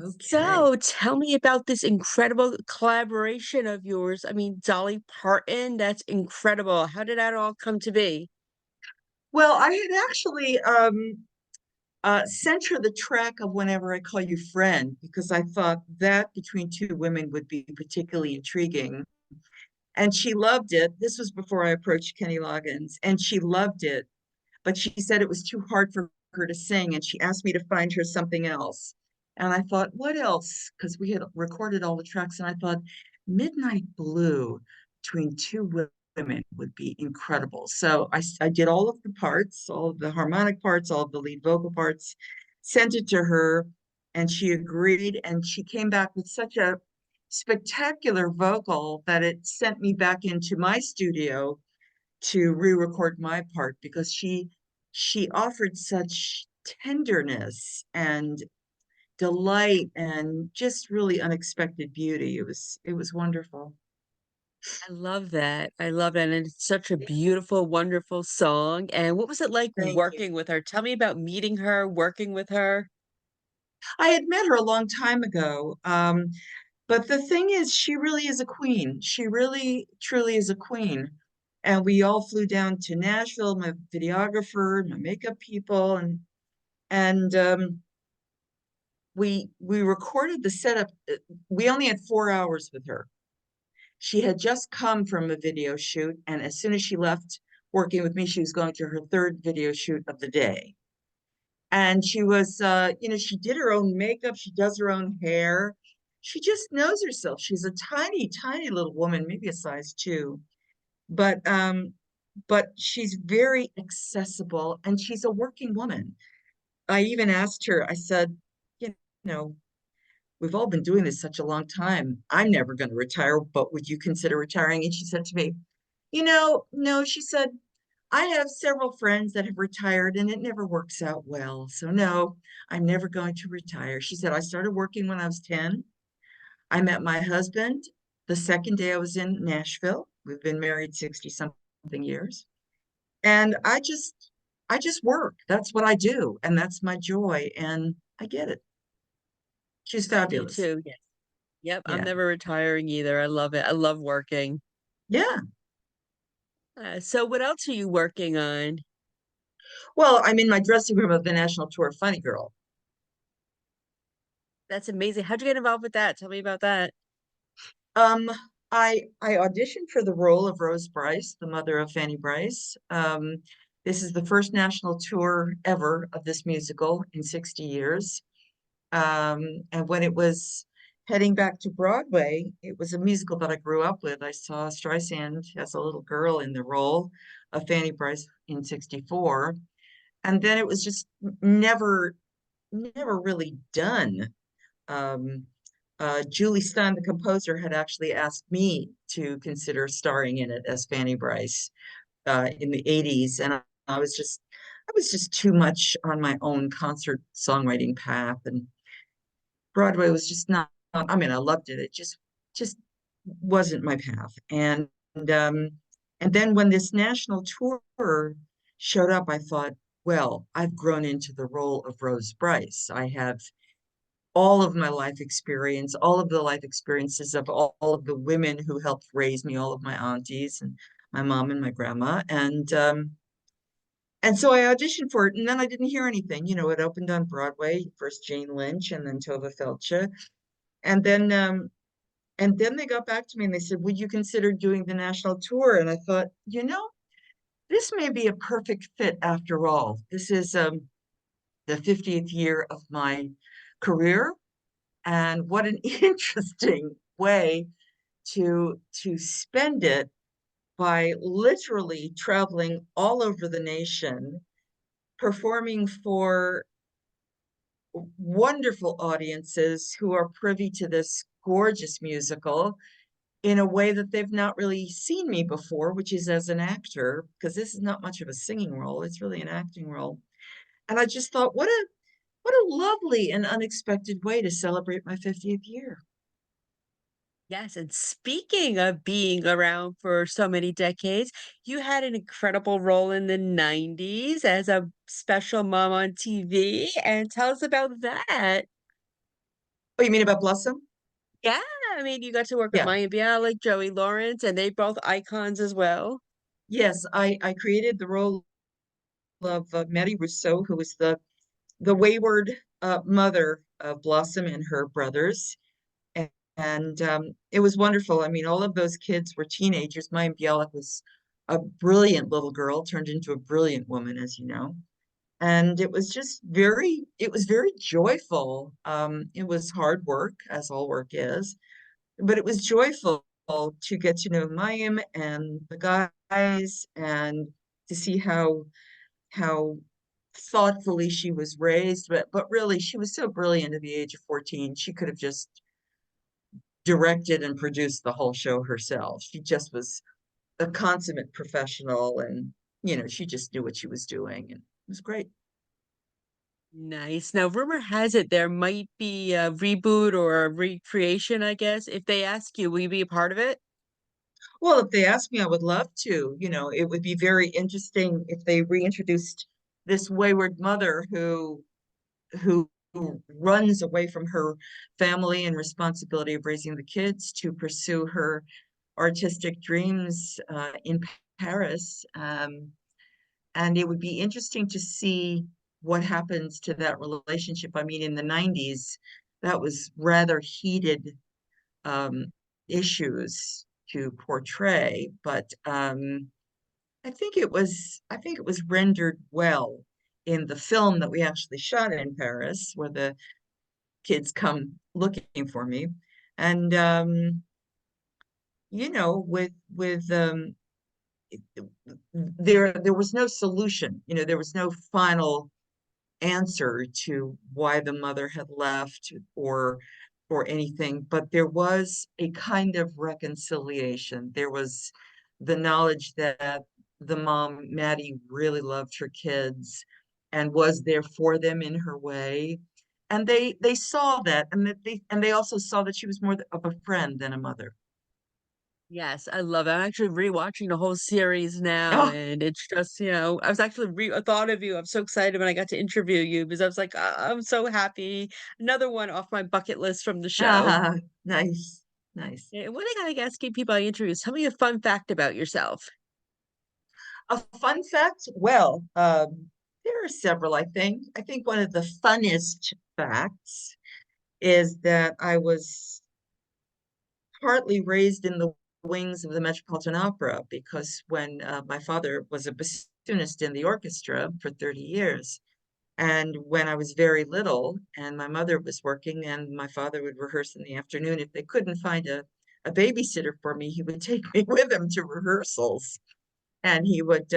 Okay. So tell me about this incredible collaboration of yours. I mean, Dolly Parton, that's incredible. How did that all come to be? Well, I had actually sent her the track of Whenever I Call You Friend because I thought that between two women would be particularly intriguing. And she loved it. This was before I approached Kenny Loggins, and she loved it. But she said it was too hard for her to sing, and she asked me to find her something else. And I thought, what else? Because we had recorded all the tracks, and I thought, Midnight Blue between two women would be incredible. So I did all of the parts, all of the harmonic parts, all of the lead vocal parts, sent it to her, and she agreed. And she came back with such a spectacular vocal that it sent me back into my studio to re-record my part because she offered such tenderness and delight and just really unexpected beauty. It was wonderful. I love that. I love that. And it's such a beautiful, wonderful song. And what was it like Thank you. working with her? Tell me about meeting her, working with her. I had met her a long time ago. But the thing is, she really is a queen. She really, truly is a queen. And we all flew down to Nashville, my videographer, my makeup people, and we recorded the setup. We only had 4 hours with her. She had just come from a video shoot, and as soon as she left working with me, she was going to her third video shoot of the day. And she was, she did her own makeup, she does her own hair. She just knows herself. She's a tiny, tiny little woman, maybe a size two, but but she's very accessible and she's a working woman. I even asked her, I said, you know, we've all been doing this such a long time. I'm never going to retire, but would you consider retiring? And she said to me, no, she said, I have several friends that have retired and it never works out well. So no, I'm never going to retire. She said, I started working when I was 10. I met my husband the second day I was in Nashville. We've been married 60 something years. And I just work. That's what I do. And that's my joy. And I get it. She's I do fabulous. too. Yes. Yep. I'm Yeah. never retiring either. I love it. I love working. Yeah. So what else are you working on? Well, I'm in my dressing room of the national tour Funny Girl. That's amazing. How'd you get involved with that? Tell me about that. Um, I auditioned for the role of Rose Bryce, the mother of Fanny Bryce. This is the first national tour ever of this musical in 60 years. And when it was heading back to Broadway, it was a musical that I grew up with. I saw Streisand as a little girl in the role of Fanny Bryce in 64. And then it was just never really done. Um, Julie Stein, the composer, had actually asked me to consider starring in it as Fanny Bryce in the 80s, and I was just too much on my own concert songwriting path, and Broadway was just not. I mean, I loved it. It just wasn't my path, and and then when this national tour showed up, I thought, well, I've grown into the role of Rose Bryce. I have all of my life experience, all of the life experiences of all of the women who helped raise me, all of my aunties and my mom and my grandma. And so I auditioned for it, and then I didn't hear anything. You know, it opened on Broadway, first Jane Lynch and then Tova Felcha. And then they got back to me and they said, would you consider doing the national tour? And I thought, this may be a perfect fit after all. This is the 50th year of my career. And what an interesting way to spend it by literally traveling all over the nation, performing for wonderful audiences who are privy to this gorgeous musical in a way that they've not really seen me before, which is as an actor, because this is not much of a singing role, it's really an acting role. And I just thought, what a lovely and unexpected way to celebrate my 50th year. Yes, and speaking of being around for so many decades, you had an incredible role in the 90s as a special mom on TV, and tell us about that. Oh, you mean about Blossom? Yeah, I mean, you got to work with Yeah. Maya Bialik, Joey Lawrence, and they both icons as well. Yes, I created the role of Maddie Rousseau, who was the wayward mother of Blossom and her brothers. And it was wonderful. I mean, all of those kids were teenagers. Maya Bialik was a brilliant little girl, turned into a brilliant woman, as you know. And it was very joyful. It was hard work, as all work is, but it was joyful to get to know Mayim and the guys and to see how thoughtfully she was raised. But really, she was so brilliant at the age of 14. She could have just directed and produced the whole show herself. She just was a consummate professional and she just knew what she was doing and it was great. Nice. Now, rumor has it there might be a reboot or a recreation, I guess. If they ask you, will you be a part of it? Well, if they asked me, I would love to. It would be very interesting if they reintroduced this wayward mother who runs away from her family and responsibility of raising the kids to pursue her artistic dreams in Paris. And it would be interesting to see what happens to that relationship. I mean, in the 90s, that was rather heated um, issues to portray, but I think it was rendered well in the film that we actually shot in Paris, where the kids come looking for me. And with there was no solution. There was no final answer to why the mother had left or anything, but there was a kind of reconciliation. There was the knowledge that the mom, Maddie, really loved her kids and was there for them in her way. And they saw that, and they also saw that she was more of a friend than a mother. Yes, I love it. I'm actually rewatching the whole series now, Oh, and it's just, I was actually I thought of you. I'm so excited when I got to interview you because I was like, I'm so happy. Another one off my bucket list from the show. ah, nice, nice. And one thing I like asking people I interview is tell me a fun fact about yourself. A fun fact? Well, there are several, I think. I think one of the funnest facts is that I was partly raised in the wings of the Metropolitan Opera because when my father was a bassoonist in the orchestra for 30 years. And when I was very little and my mother was working and my father would rehearse in the afternoon, if they couldn't find a babysitter for me, he would take me with him to rehearsals. And he would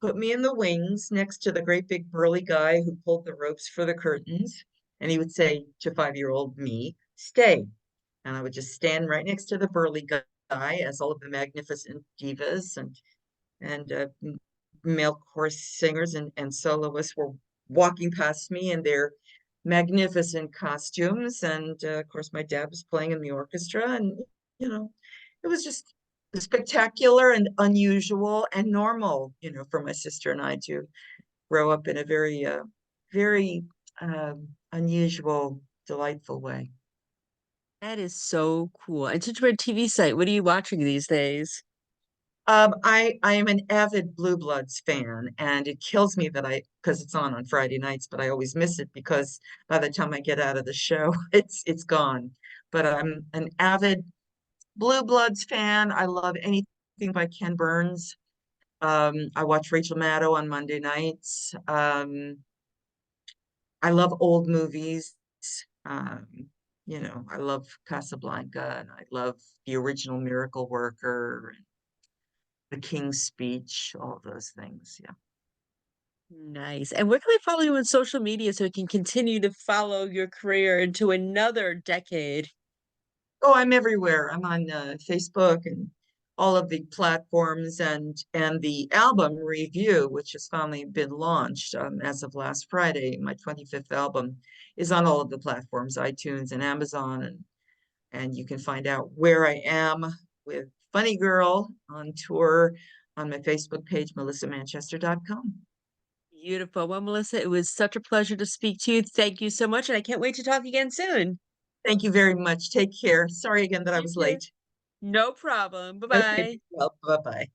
put me in the wings next to the great big burly guy who pulled the ropes for the curtains. And he would say to 5-year-old me, stay. And I would just stand right next to the burly guy as all of the magnificent divas and male chorus singers and soloists were walking past me in their magnificent costumes. And of course, my dad was playing in the orchestra. And, you know, it was just spectacular and unusual and normal, for my sister and I to grow up in a very unusual, delightful way. That is so cool. And since we're a TV site, what are you watching these days? I am an avid Blue Bloods fan, and it kills me that because it's on Friday nights, but I always miss it because by the time I get out of the show, it's gone. But I'm an avid Blue Bloods fan. I love anything by Ken Burns. I watch Rachel Maddow on Monday nights. I love old movies. Um, I love Casablanca, and I love the original Miracle Worker, The King's Speech, all of those things. Yeah. Nice. And where can we follow you on social media so we can continue to follow your career into another decade? Oh, I'm everywhere. I'm on Facebook and all of the platforms, and the album review, which has finally been launched as of last Friday. My 25th album is on all of the platforms, iTunes and Amazon, and you can find out where I am with Funny Girl on tour on my Facebook page, melissamanchester.com. Beautiful. Well, Melissa, it was such a pleasure to speak to you. Thank you so much. And I can't wait to talk again soon. Thank you very much. Take care. Sorry again that I You was too. late. No problem. Okay, Bye-bye. well, bye-bye.